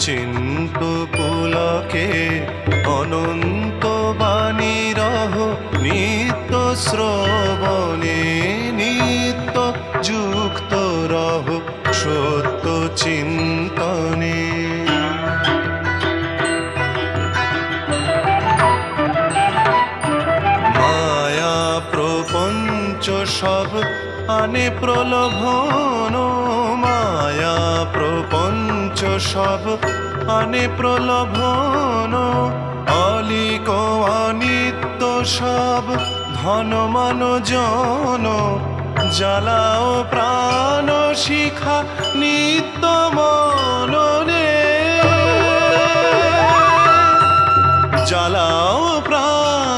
চিন্ত পুলকে অনন্ত বাণী রহ নিত্য শ্রবণে নিত্য যুক্ত রহ সত্য চিন্তনে। মায়া প্রপঞ্চ সব আনে প্রলোভন, মায়া প্রপঞ্চ সব আনে প্রলোভন, অলিক অনিত্য সব ধন মান জন, জ্বালাও প্রাণ শিখা নিত্য মননে, জ্বালাও প্রাণ